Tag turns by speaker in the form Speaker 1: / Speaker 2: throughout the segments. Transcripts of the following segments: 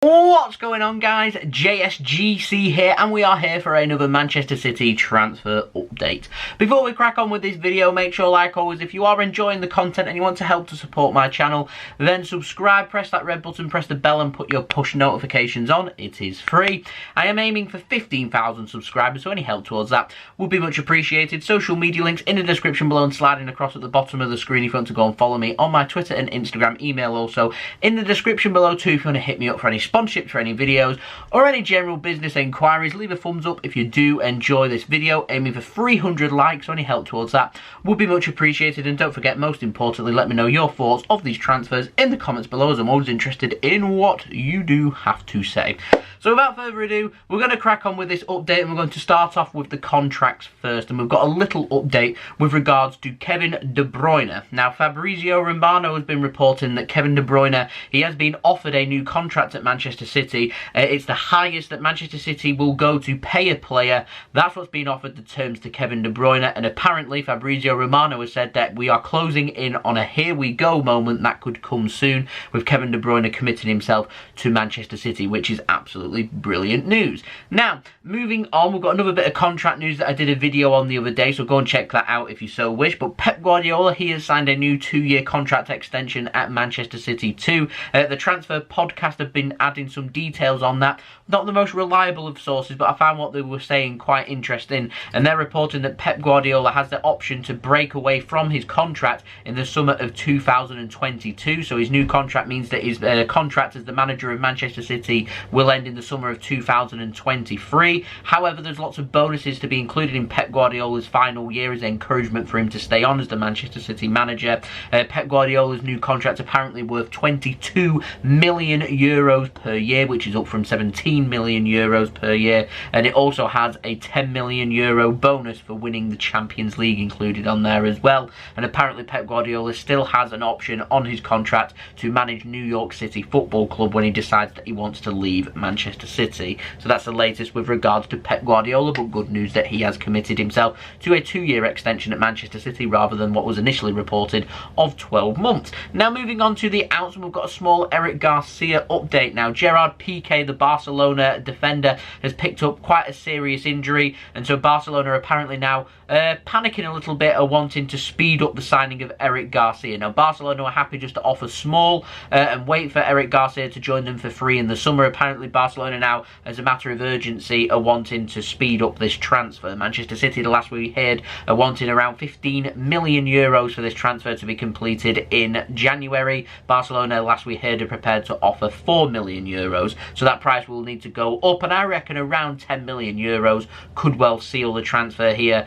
Speaker 1: What's going on, guys? JSGC here, and we are here for another Manchester City transfer update. Before we crack on with this video, make sure, like always, if you are enjoying the content and you want to help to support my channel, then subscribe, press that red button, press the bell and put your push notifications on. It is free. I am aiming for 15,000 subscribers, so any help towards that would be much appreciated. Social media links in the description below and sliding across at the bottom of the screen if you want to go and follow me on my Twitter and Instagram. Email also in the description below too if you want to hit me up for any sponsorships for any videos or any general business inquiries. Leave a thumbs up if you do enjoy this video. Aiming for 300 likes, so any help towards that would be much appreciated. And don't forget, most importantly, let me know your thoughts of these transfers in the comments below, as I'm always interested in what you do have to say. So without further ado, we're going to crack on with this update, and we're going to start off with the contracts first. And we've got a little update with regards to Kevin De Bruyne. Now, Fabrizio Romano has been reporting that Kevin De Bruyne, he has been offered a new contract at Manchester City. It's the highest that Manchester City will go to pay a player. That's what's been offered, the terms to Kevin De Bruyne. And apparently, Fabrizio Romano has said that we are closing in on a here we go moment that could come soon, with Kevin De Bruyne committing himself to Manchester City, which is absolutely brilliant news. Now, moving on, we've got another bit of contract news that I did a video on the other day, so go and check that out if you so wish. But Pep Guardiola, he has signed a new 2-year contract extension at Manchester City too. The Transfer Podcast have been adding some details on that. Not the most reliable of sources, but I found what they were saying quite interesting, and they're reporting that Pep Guardiola has the option to break away from his contract in the summer of 2022. So his new contract means that his contract as the manager of Manchester City will end in the summer of 2023. However, there's lots of bonuses to be included in Pep Guardiola's final year as encouragement for him to stay on as the Manchester City manager. Pep Guardiola's new contract apparently worth 22 million euros per year, which is up from 17 million euros per year, and it also has a 10 million euro bonus for winning the Champions League included on there as well. And apparently Pep Guardiola still has an option on his contract to manage New York City Football Club when he decides that he wants to leave Manchester City. So that's the latest with regards to Pep Guardiola, but good news that he has committed himself to a 2-year extension at Manchester City rather than what was initially reported of 12 months. Now, moving on to the outs, we've got a small Eric Garcia update. Now, Gerard Pique, the Barcelona defender, has picked up quite a serious injury, and so Barcelona are apparently now panicking a little bit, are wanting to speed up the signing of Eric Garcia. Now, Barcelona are happy just to offer small and wait for Eric Garcia to join them for free in the summer. Apparently, Barcelona now, as a matter of urgency, are wanting to speed up this transfer. Manchester City, the last we heard, are wanting around 15 million euros for this transfer to be completed in January. Barcelona, last we heard, are prepared to offer 4 million euros. So that price will need to go up, and I reckon around 10 million euros could well seal the transfer here,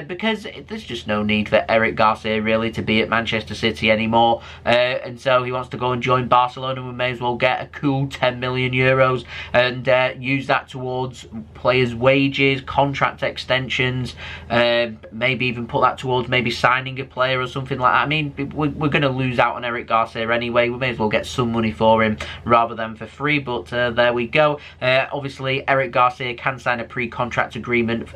Speaker 1: because there's just no need for Eric Garcia really to be at Manchester City anymore, and so he wants to go and join Barcelona. We may as well get a cool 10 million euros and use that towards players' wages, contract extensions, maybe even put that towards maybe signing a player or something like that. I mean, we're going to lose out on Eric Garcia anyway. We may as well get some money for him rather than for free, but there we go. Obviously, Eric Garcia can sign a pre-contract agreement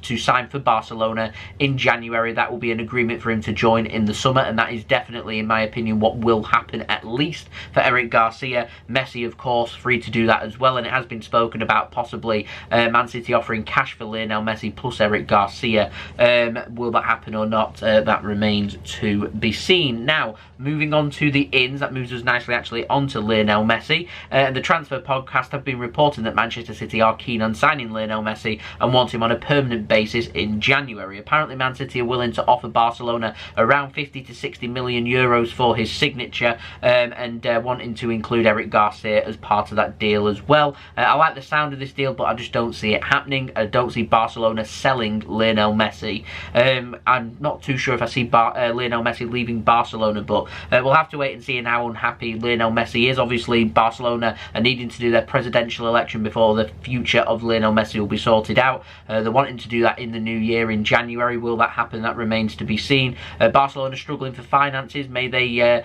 Speaker 1: to sign for Barcelona in January. That will be an agreement for him to join in the summer, and that is definitely, in my opinion, what will happen, at least for Eric Garcia. Messi, of course, free to do that as well, and it has been spoken about possibly Man City offering cash for Lionel Messi plus Eric Garcia. Will that happen or not? That remains to be seen. Now, moving on to the ins, that moves us nicely actually onto Lionel Messi. The Transfer Podcast have been reporting that Manchester City are keen on signing Lionel Messi and want him on a permanent basis in January. Apparently, Man City are willing to offer Barcelona around 50 to 60 million euros for his signature, and wanting to include Eric Garcia as part of that deal as well. I like the sound of this deal, but I just don't see it happening. I don't see Barcelona selling Lionel Messi. I'm not too sure if I see Lionel Messi leaving Barcelona, but we'll have to wait and see how unhappy Lionel Messi is. Obviously, Barcelona are needing to do their presidential election before the future of Lionel Messi will be sorted out. They're wanting to do that in the new year in January. Will that happen? That remains to be seen. Barcelona struggling for finances. May they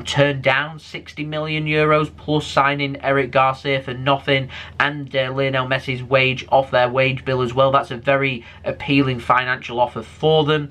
Speaker 1: turn down 60 million euros plus signing Eric Garcia for nothing, and Lionel Messi's wage off their wage bill as well. That's a very appealing financial offer for them.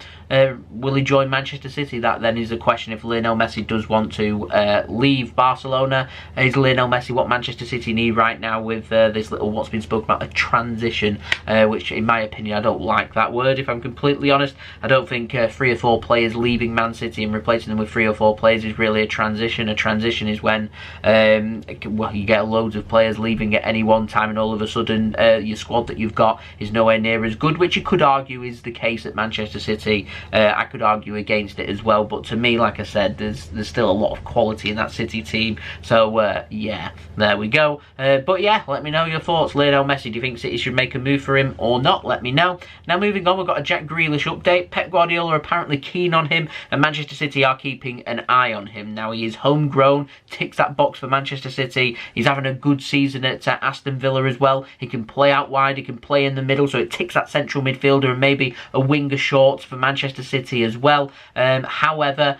Speaker 1: Will he join Manchester City? That then is a question. If Lionel Messi does want to leave Barcelona, is Lionel Messi, what Manchester City need right now with this little, what's been spoken about, a transition, which in my opinion, I don't like that word, if I'm completely honest. I don't think 3 or 4 players leaving Man City and replacing them with 3 or 4 players is really a transition. A transition is when well, you get loads of players leaving at any one time and all of a sudden your squad that you've got is nowhere near as good, which you could argue is the case at Manchester City. I could argue against it as well, but to me, like I said, there's still a lot of quality in that City team. So yeah, there we go. But yeah, let me know your thoughts. Lionel Messi, do you think City should make a move for him or not? Let me know. Now moving on, we've got a Jack Grealish update. Pep Guardiola are apparently keen on him, and Manchester City are keeping an eye on him. Now he is homegrown, ticks that box for Manchester City. He's having a good season at Aston Villa as well. He can play out wide, he can play in the middle, so it ticks that central midfielder and maybe a winger shorts for Manchester City as well. However,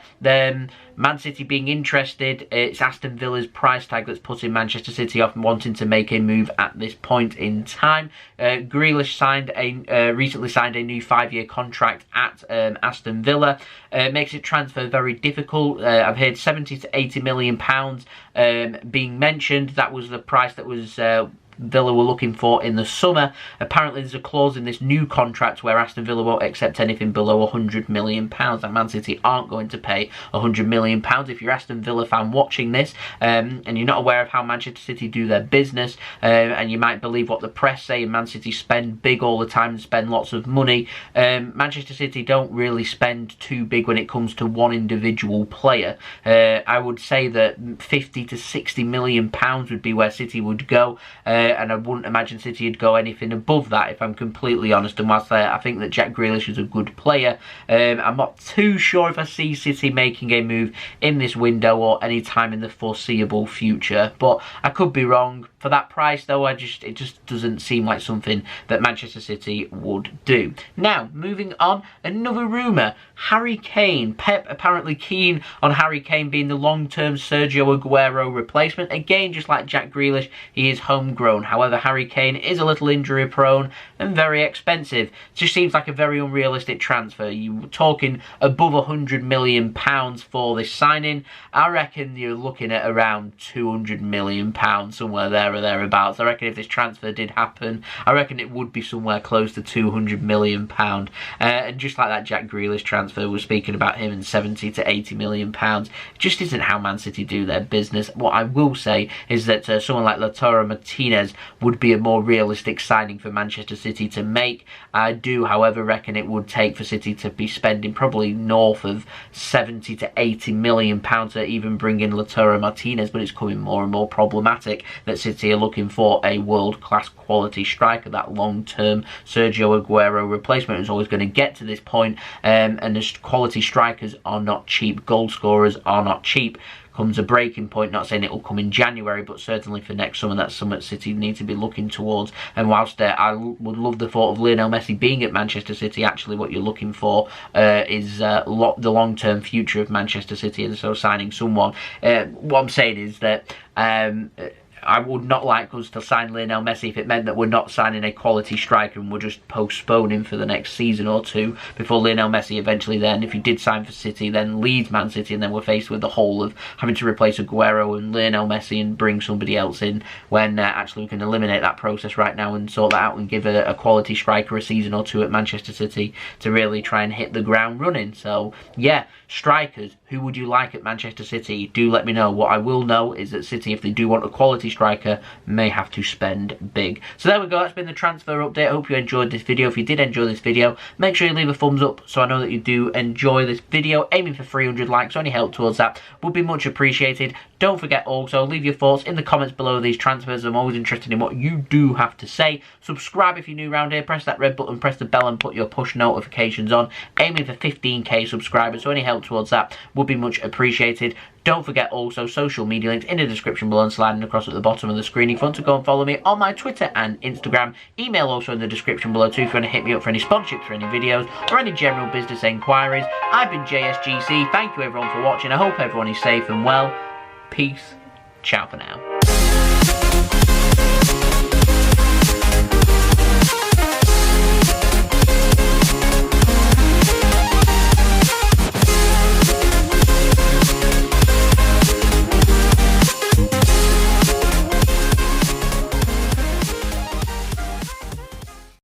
Speaker 1: Man City being interested, it's Aston Villa's price tag that's putting Manchester City off and wanting to make a move at this point in time. Grealish recently signed a new 5-year contract at Aston Villa. Makes it transfer very difficult. I've heard 70 to 80 million pounds being mentioned. That was the price that was Villa were looking for in the summer. Apparently there's a clause in this new contract where Aston Villa won't accept anything below £100 million. And Man City aren't going to pay £100 million. If you're Aston Villa fan watching this and you're not aware of how Manchester City do their business, and you might believe what the press say, Man City spend big all the time and spend lots of money, Manchester City don't really spend too big when it comes to one individual player. I would say that 50 to 60 million pounds would be where City would go, and I wouldn't imagine City would go anything above that, if I'm completely honest. And whilst I think that Jack Grealish is a good player, I'm not too sure if I see City making a move in this window or any time in the foreseeable future. But I could be wrong. For that price though, it just doesn't seem like something that Manchester City would do. Now, moving on, another rumour. Harry Kane. Pep apparently keen on Harry Kane being the long-term Sergio Aguero replacement. Again, just like Jack Grealish, he is homegrown. However, Harry Kane is a little injury prone and very expensive. It just seems like a very unrealistic transfer. You were talking above £100 million for this signing. I reckon you're looking at around £200 million, somewhere there or thereabouts. I reckon if this transfer did happen, I reckon it would be somewhere close to £200 million. And just like that Jack Grealish transfer, we're speaking about him in 70 to 80 million pounds. It just isn't how Man City do their business. What I will say is that someone like Lautaro Martinez would be a more realistic signing for Manchester City to make. I do, however, reckon it would take for City to be spending probably north of 70 to 80 million pounds to even bring in Lautaro Martinez, but it's becoming more and more problematic that City are looking for a world-class quality striker. That long-term Sergio Aguero replacement is always going to get to this point, and the quality strikers are not cheap. Goal scorers are not cheap. Comes a breaking point, not saying it will come in January, but certainly for next summer, that's something City need to be looking towards. And whilst I would love the thought of Lionel Messi being at Manchester City, actually what you're looking for is the long-term future of Manchester City, and so signing someone. What I'm saying is that I would not like us to sign Lionel Messi if it meant that we're not signing a quality striker and we're just postponing for the next season or two before Lionel Messi eventually then, if he did sign for City, then leaves Man City, and then we're faced with the whole of having to replace Aguero and Lionel Messi and bring somebody else in, when actually we can eliminate that process right now and sort that out and give a quality striker a season or two at Manchester City to really try and hit the ground running. So yeah, strikers, who would you like at Manchester City? Do let me know. What I will know is that City, if they do want a quality striker, may have to spend big. So there we go, that's been the transfer update. I hope you enjoyed this video. If you did enjoy this video, make sure you leave a thumbs up so I know that you do enjoy this video. Aiming for 300 likes, any help towards that would be much appreciated. Don't forget also, leave your thoughts in the comments below these transfers. I'm always interested in what you do have to say. Subscribe if you're new around here, press that red button, press the bell and put your push notifications on. Aiming for 15k subscribers, so any help towards that would be much appreciated. Don't forget also social media links in the description below and sliding across at the bottom of the screen. If you want to go and follow me on my Twitter and Instagram, email also in the description below too if you want to hit me up for any sponsorships for any videos or any general business enquiries. I've been JSGC. Thank you everyone for watching. I hope everyone is safe and well. Peace. Ciao for now.